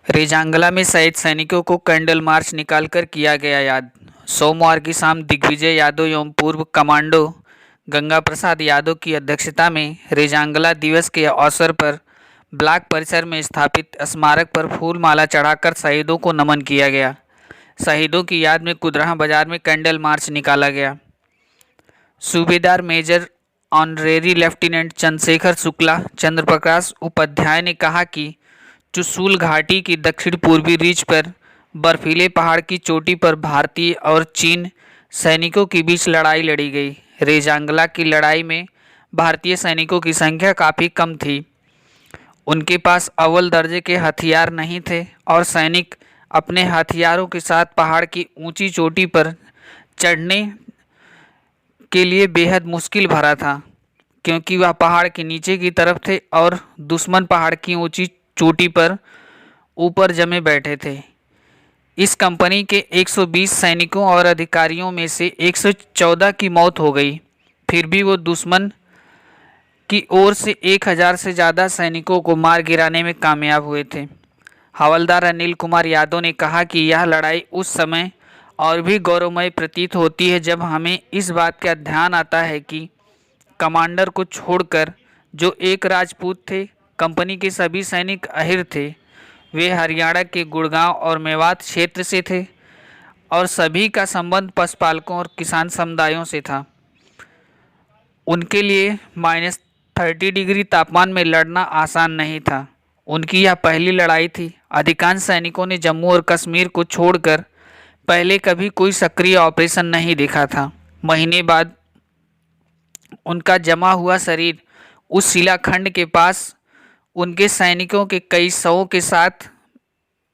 रेजांगला में शहीद सैनिकों को कैंडल मार्च निकालकर किया गया याद। सोमवार की शाम दिग्विजय यादव एवं पूर्व कमांडो गंगा प्रसाद यादव की अध्यक्षता में रेजांगला दिवस के अवसर पर ब्लॉक परिसर में स्थापित स्मारक पर फूल माला चढ़ाकर शहीदों को नमन किया गया। शहीदों की याद में कुदराहा बाजार में कैंडल मार्च निकाला गया। Subedar major honorary lieutenant Chandrashekhar Shukla Chandraprakash Upadhyay ने कहा कि चुशूल घाटी की दक्षिण पूर्वी रिज पर बर्फीले पहाड़ की चोटी पर भारतीय और चीन सैनिकों के बीच लड़ाई लड़ी गई। रेजांगला की लड़ाई में भारतीय सैनिकों की संख्या काफ़ी कम थी। उनके पास अव्वल दर्जे के हथियार नहीं थे और सैनिक अपने हथियारों के साथ पहाड़ की ऊंची चोटी पर चढ़ने के लिए बेहद मुश्किल भरा था, क्योंकि वह पहाड़ के नीचे की तरफ थे और दुश्मन पहाड़ की ऊंची चोटी पर ऊपर जमे बैठे थे। इस कंपनी के 120 सैनिकों और अधिकारियों में से 114 की मौत हो गई। फिर भी वो दुश्मन की ओर से 1000 से ज़्यादा सैनिकों को मार गिराने में कामयाब हुए थे। हवलदार अनिल कुमार यादव ने कहा कि यह लड़ाई उस समय और भी गौरवमय प्रतीत होती है जब हमें इस बात का ध्यान आता है कि कमांडर को छोड़कर जो एक राजपूत थे, कंपनी के सभी सैनिक अहिर थे। वे हरियाणा के गुड़गांव और मेवात क्षेत्र से थे और सभी का संबंध पशुपालकों और किसान समुदायों से था। उनके लिए -30 डिग्री तापमान में लड़ना आसान नहीं था। उनकी यह पहली लड़ाई थी। अधिकांश सैनिकों ने जम्मू और कश्मीर को छोड़कर पहले कभी कोई सक्रिय ऑपरेशन नहीं देखा था। महीने बाद उनका जमा हुआ शरीर उस शिलाखंड के पास उनके सैनिकों के कई शवों के साथ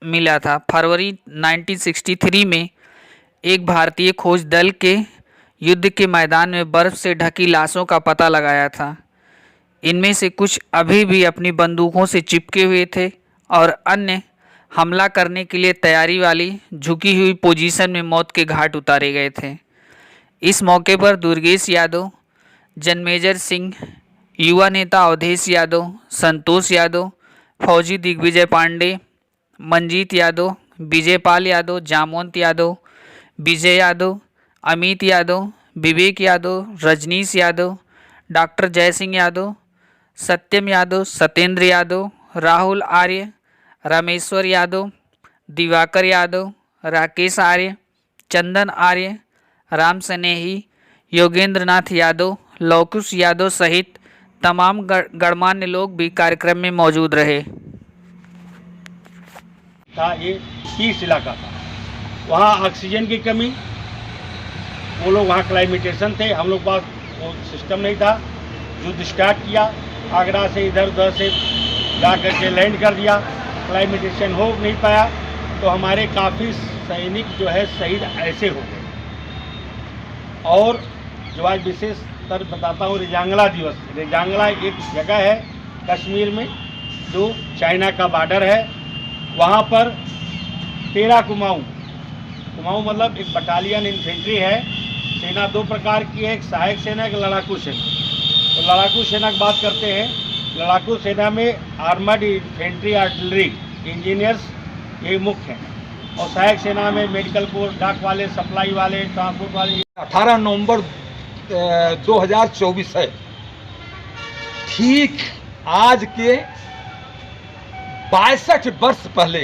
मिला था। फरवरी 1963 में एक भारतीय खोज दल के युद्ध के मैदान में बर्फ से ढकी लाशों का पता लगाया था। इनमें से कुछ अभी भी अपनी बंदूकों से चिपके हुए थे और अन्य हमला करने के लिए तैयारी वाली झुकी हुई पोजीशन में मौत के घाट उतारे गए थे। इस मौके पर दुर्गेश यादव, जनमेजर सिंह, युवा नेता अवधेश यादव, संतोष यादव, फौजी दिग्विजय पांडे, मंजीत यादव, विजयपाल यादव, जामवंत यादव, विजय यादव, अमित यादव, विवेक यादव, रजनीश यादव, डॉक्टर जयसिंह यादव, सत्यम यादव, सत्येंद्र यादव, राहुल आर्य, रामेश्वर यादव, दिवाकर यादव, राकेश आर्य, चंदन आर्य, राम स्नेही, योगेंद्र नाथ यादव, लवकुश यादव सहित तमाम गणमान्य लोग भी कार्यक्रम में मौजूद रहे। ये पीस इलाका था, वहाँ ऑक्सीजन की कमी, वो लोग वहाँ क्लाइमेटेशन थे, हम लोग पास वो सिस्टम नहीं था। युद्ध स्टार्ट किया, आगरा से इधर उधर से जा कर के लैंड कर दिया, क्लाइमेटेशन हो नहीं पाया, तो हमारे काफ़ी सैनिक जो है शहीद ऐसे हो गए। और जो आज विशेष तर बताता हूँ, रेजांगला दिवस। रेजांगला एक जगह है कश्मीर में जो चाइना का बॉर्डर है, वहाँ पर 13 कुमाऊँ मतलब एक बटालियन इन्फेंट्री है। सेना दो प्रकार की है, एक सहायक सेना, एक लड़ाकू सेना। तो लड़ाकू सेना की बात करते हैं। लड़ाकू सेना में आर्मर्ड इन्फेंट्री, आर्टिलरी, इंजीनियर्स ये मुख्य हैं, और सहायक सेना में मेडिकल कोर, डाक वाले, सप्लाई वाले, ट्रांसपोर्ट वाले। 18 नवंबर 2024 है। ठीक आज के 62 वर्ष पहले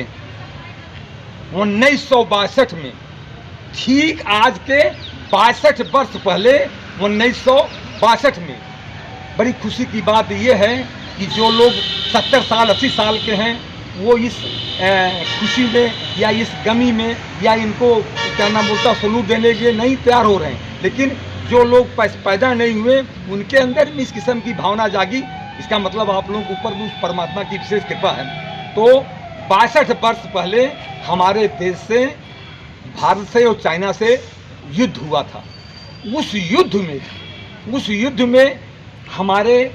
1962 में, ठीक आज के 62 वर्ष पहले 1962 में, बड़ी खुशी की बात यह है कि जो लोग 70 साल 80 साल के हैं वो इस खुशी में या इस गमी में या इनको क्या नाम बोलता सलूट देने के लिए नहीं तैयार हो रहे हैं, लेकिन जो लोग पैदा नहीं हुए उनके अंदर भी इस किस्म की भावना जागी। इसका मतलब आप लोगों के ऊपर भी उस परमात्मा की विशेष कृपा है। तो 62 वर्ष पहले हमारे देश से, भारत से और चाइना से युद्ध हुआ था। उस युद्ध में हमारे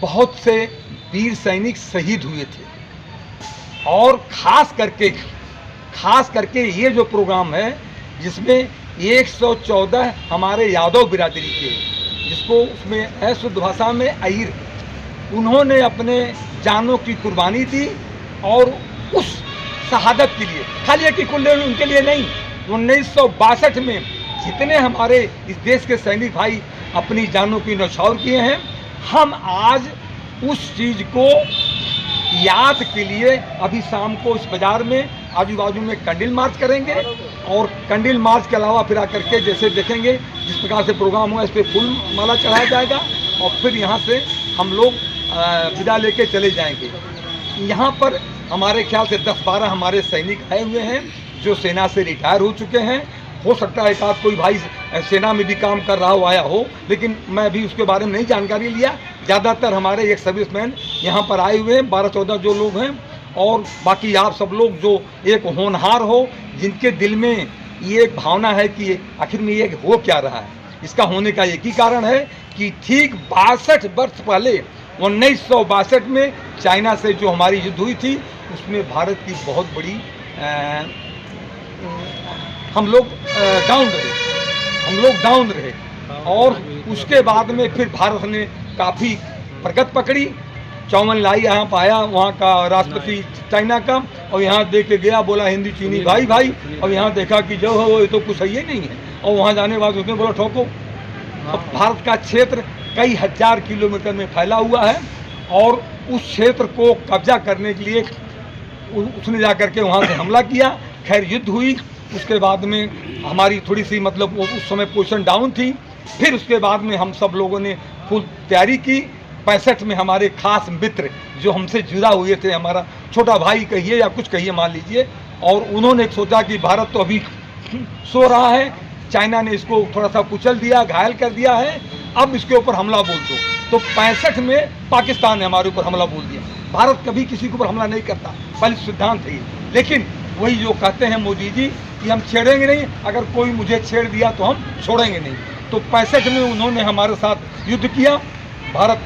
बहुत से वीर सैनिक शहीद हुए थे। और ख़ास करके ये जो प्रोग्राम है जिसमें 114 हमारे यादव बिरादरी के, जिसको उसमें है शुद्ध भाषा में अहीर, उन्होंने अपने जानों की कुर्बानी दी और उस शहादत के लिए, खाली एक ही कुल्ले उनके लिए नहीं। 1962 में जितने हमारे इस देश के सैनिक भाई अपनी जानों की न्यौछावर किए हैं, हम आज उस चीज़ को याद के लिए अभी शाम को इस बाज़ार में आजू बाजू में कैंडल मार्च करेंगे, और कैंडल मार्च के अलावा फिर आकर के जैसे देखेंगे जिस प्रकार से प्रोग्राम हुआ, इस पर फूल माला चढ़ाया जाएगा और फिर यहाँ से हम लोग विदा लेके चले जाएंगे। यहाँ पर हमारे ख्याल से 10-12 हमारे सैनिक आए हुए हैं जो सेना से रिटायर हो चुके हैं। हो सकता है एक आध कोई भाई सेना में भी काम कर रहा हो, आया हो, लेकिन मैं भी उसके बारे में नहीं जानकारी लिया। ज़्यादातर हमारे एक सर्विसमैन यहाँ पर आए हुए हैं, 12-14 जो लोग हैं, और बाकी आप सब लोग जो एक होनहार हो, जिनके दिल में ये एक भावना है कि आखिर में ये हो क्या रहा है। इसका होने का एक ही कारण है कि ठीक 62 वर्ष पहले 1962 में चाइना से जो हमारी युद्ध हुई थी, उसमें भारत की बहुत बड़ी हम लोग डाउन रहे, और उसके बाद में फिर भारत ने काफ़ी प्रगति पकड़ी। चौवन लाई यहाँ पर आया, वहाँ का राष्ट्रपति चाइना का, और यहाँ देख के गया, बोला हिंदी चीनी भाई भाई, और यहाँ देखा कि जो है वो ये तो कुछ सही नहीं है, और वहाँ जाने के बाद उसने बोला ठोको। अब भारत का क्षेत्र कई हजार किलोमीटर में फैला हुआ है, और उस क्षेत्र को कब्जा करने के लिए उसने जा कर के वहाँ से हमला किया। खैर युद्ध हुई, उसके बाद में हमारी थोड़ी सी मतलब उस समय पोजीशन डाउन थी। फिर उसके बाद में हम सब लोगों ने फुल तैयारी की। 65 में हमारे खास मित्र जो हमसे जुड़ा हुए थे, हमारा छोटा भाई कहिए या कुछ कहिए मान लीजिए, और उन्होंने सोचा कि भारत तो अभी सो रहा है, चाइना ने इसको थोड़ा सा कुचल दिया, घायल कर दिया है, अब इसके ऊपर हमला बोल दो। तो 65 में पाकिस्तान ने हमारे ऊपर हमला बोल दिया। भारत कभी किसी के ऊपर हमला नहीं करता, पहले सिद्धांत है। लेकिन वही जो कहते हैं मोदी जी कि हम छेड़ेंगे नहीं, अगर कोई मुझे छेड़ दिया तो हम छोड़ेंगे नहीं। तो 65 में उन्होंने हमारे साथ युद्ध किया। भारत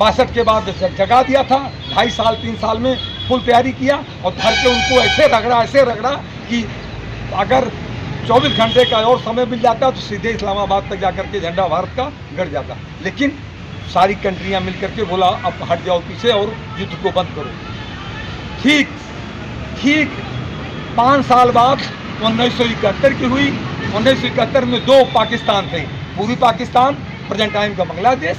62 के बाद जगा दिया था। 2.5 साल 3 साल में फुल तैयारी किया, और धर के उनको ऐसे रगड़ा कि अगर 24 घंटे का और समय मिल जाता तो सीधे इस्लामाबाद तक जाकर के झंडा भारत का गड़ जाता। लेकिन सारी कंट्रियां मिल करके बोला अब हट जाओ पीछे और युद्ध को बंद करो। ठीक 5 साल बाद 1971 की हुई। 1971 में 2 पाकिस्तान थे, पूर्वी पाकिस्तान प्रेजेंट टाइम का बांग्लादेश,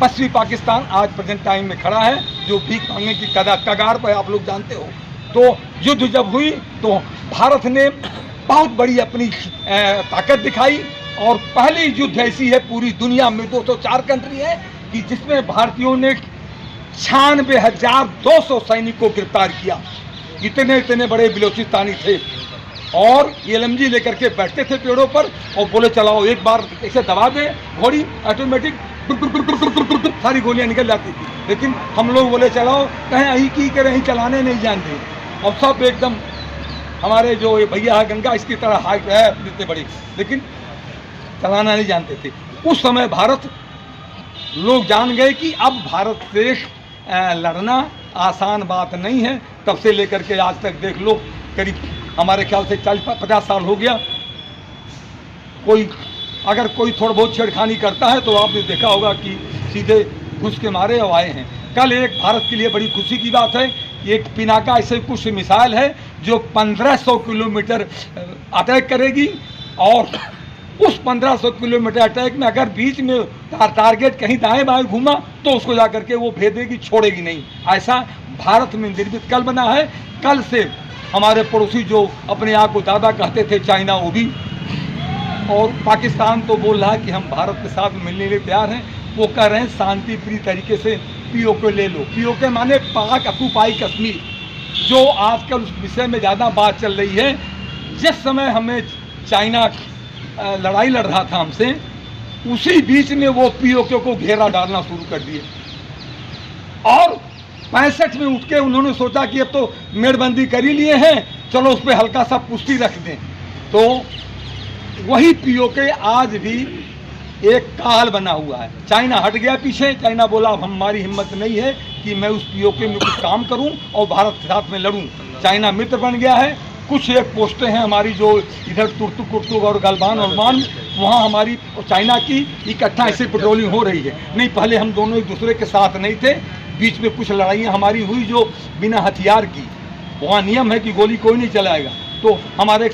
पश्चिमी पाकिस्तान आज प्रेजेंट टाइम में खड़ा है जो भीख मांगने की कगार पर, आप लोग जानते हो। तो युद्ध जब हुई तो भारत ने बहुत बड़ी अपनी ताकत दिखाई, और पहली युद्ध ऐसी है पूरी दुनिया में, 204 कंट्री है कि जिसमें भारतीयों ने 96,200 सैनिक को गिरफ्तार किया। इतने बड़े बिलोचिस्तानी थे, और LMG लेकर के बैठते थे पेड़ों पर और बोले चलाओ, एक बार ऐसे दबा दे घोड़ी, ऑटोमेटिक सारी गोलियां निकल जाती थी। लेकिन हम लोग बोले चलाओ, कहें अही की करें, अही चलाने नहीं जानते, और सब एकदम हमारे जो ये भैया है गंगा इसकी तरह हाइट है इतने बड़ी, लेकिन चलाना नहीं जानते थे। उस समय भारत लोग जान गए कि अब भारत से लड़ना आसान बात नहीं है। तब से लेकर के आज तक देख लो, करीब हमारे ख्याल से 40-50 साल हो गया। अगर कोई थोड़ा बहुत छेड़खानी करता है तो आपने देखा होगा कि सीधे घुस के मारे और आए हैं। कल एक भारत के लिए बड़ी खुशी की बात है, एक पिनाका ऐसे कुछ मिसाइल है जो 1500 किलोमीटर अटैक करेगी, और उस 1500 किलोमीटर अटैक में अगर बीच में टारगेट कहीं दाएं बाएं घूमा तो उसको जा करके वो भेदेगी, छोड़ेगी नहीं। ऐसा भारत में निर्मित कल बना है। कल से हमारे पड़ोसी जो अपने आप को दादा कहते थे चाइना, वो भी, और पाकिस्तान तो बोल रहा है कि हम भारत के साथ मिलने के लिए तैयार हैं। वो कह रहे हैं शांति प्रिय तरीके से POK ले लो। POK माने पाक ऑक्युपाई कश्मीर, जो आजकल उस विषय में ज़्यादा बात चल रही है। जिस समय हमें चाइना लड़ाई लड़ रहा था हमसे, उसी बीच में वो POK को घेरा डालना शुरू कर दिए, और 65 में उठ के उन्होंने सोचा कि अब तो मेड़बंदी कर ही लिए हैं, चलो उस पर हल्का सा पुष्टि रख दें। तो वही POK आज भी एक काल बना हुआ है। चाइना हट गया पीछे, चाइना बोला अब हमारी हिम्मत नहीं है कि मैं उस POK में कुछ काम करूं और भारत के साथ में लड़ूं। चाइना मित्र बन गया है। कुछ एक पोस्टें हैं हमारी जो इधर तुर्तुक कुर्तुक और गलबान और मान, वहाँ हमारी और चाइना की इकट्ठा ऐसे पेट्रोलिंग हो रही है। नहीं, पहले हम दोनों एक दूसरे के साथ नहीं थे, बीच में कुछ लड़ाइयाँ हमारी हुई जो बिना हथियार की, वहाँ नियम है कि गोली कोई नहीं चलाएगा। तो हमारे एक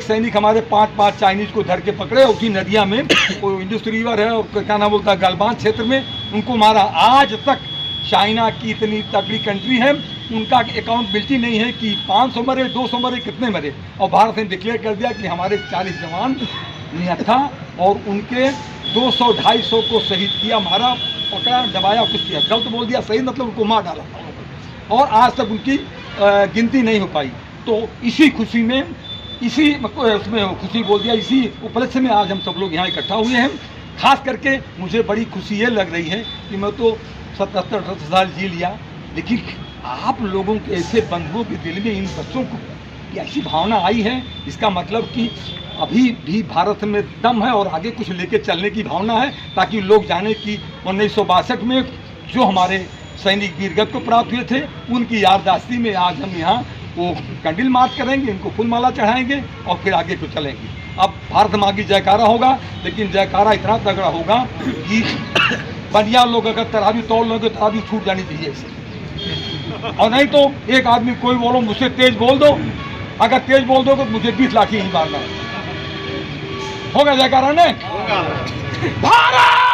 सैनिक हमारे 5 चाइनीज को धर के पकड़े, उसी नदिया में वो इंडस्ट्री रिवर है और क्या नाम बोलता है गलबान क्षेत्र में उनको मारा। आज तक चाइना की इतनी तगड़ी कंट्री है, उनका अकाउंटेबिलिटी नहीं है कि 500 मरे, 200 मरे, कितने मरे, और भारत ने डिक्लेयर कर दिया कि हमारे 40 जवान निहत्था और उनके 200-250 को शहीद किया, मारा, पकड़ा, दबाया, कुछ किया। गलत बोल दिया, सही मतलब उनको मार डाला, और आज तक उनकी गिनती नहीं हो पाई। तो इसी खुशी में, इसी उसमें खुशी बोल दिया, इसी उपलक्ष्य में आज हम सब लोग यहाँ इकट्ठा हुए हैं। खास करके मुझे बड़ी खुशी ये लग रही है कि मैं तो 77-78 साल जी लिया, लेकिन आप लोगों के ऐसे बंधुओं के दिल में इन बच्चों को ऐसी भावना आई है, इसका मतलब कि अभी भी भारत में दम है और आगे कुछ लेके चलने की भावना है, ताकि लोग जाने कि 1962 में जो हमारे सैनिक वीरगति को प्राप्त हुए थे, उनकी याददाश्ती में आज हम यहाँ वो कैंडल मार्च करेंगे, इनको फूलमाला चढ़ाएंगे और फिर आगे को चलेंगे। अब भारत माँ की जयकारा होगा, लेकिन जयकारा इतना तगड़ा होगा कि बढ़िया लोग अगर तराजू तोड़ लोगे, तराजू छूट जानी चाहिए इससे, और नहीं तो एक आदमी कोई बोलो मुझसे तेज बोल दो, अगर तेज बोल दोगे तो मुझे 20 लाठी ही मारना होगा। जयकारा ने भारत